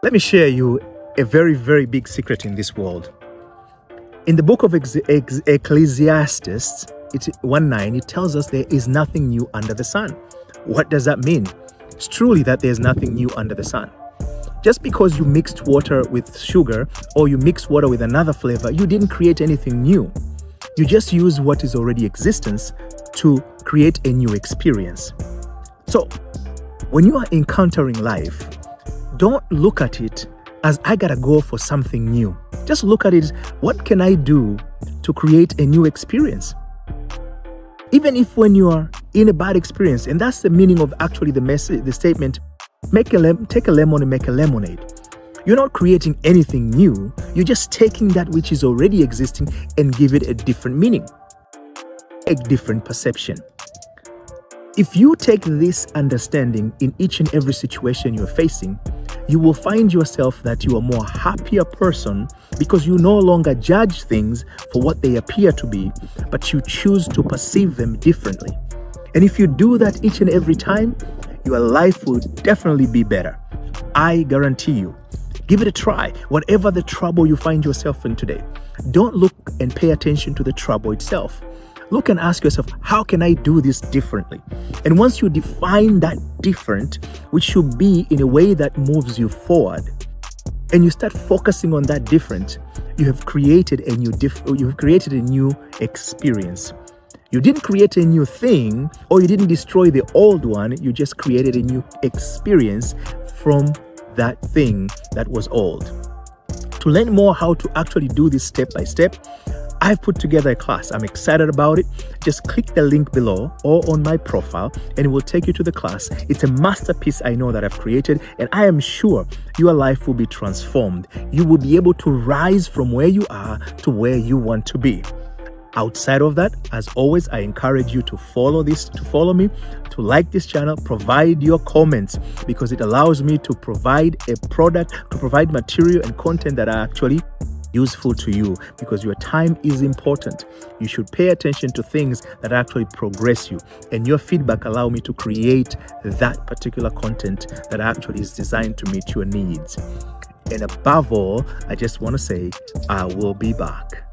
Let me share you a very, very big secret in this world. In the book of Ecclesiastes, 1:9, it tells us there is nothing new under the sun. What does that mean? It's truly that there's nothing new under the sun. Just because you mixed water with sugar or you mixed water with another flavor, you didn't create anything new. You just use what is already existence to create a new experience. So, when you are encountering life, don't look at it as I gotta go for something new. Just look at it, what can I do to create a new experience? Even if when you are in a bad experience, and that's the meaning of actually the statement, take a lemon and make a lemonade. You're not creating anything new. You're just taking that which is already existing and give it a different meaning, a different perception. If you take this understanding in each and every situation you're facing, you will find yourself that you are a more happier person because you no longer judge things for what they appear to be, but you choose to perceive them differently. And if you do that each and every time, your life will definitely be better. I guarantee you. Give it a try, whatever the trouble you find yourself in today. Don't look and pay attention to the trouble itself. Look and ask yourself, how can I do this differently? And once you define that different, which should be in a way that moves you forward, and you start focusing on that different, you have created a new experience. You didn't create a new thing, or you didn't destroy the old one. You just created a new experience from that thing that was old. To learn more how to actually do this step by step, I've put together a class. I'm excited about it. Just click the link below or on my profile and it will take you to the class. It's a masterpiece I know that I've created, and I am sure your life will be transformed. You will be able to rise from where you are to where you want to be. Outside of that, as always, I encourage you to follow me, to like this channel, provide your comments, because it allows me to provide a product, to provide material and content that are actually useful to you, because your time is important. You should pay attention to things that actually progress you, and your feedback allow me to create that particular content that actually is designed to meet your needs. And above all, I just want to say, I will be back.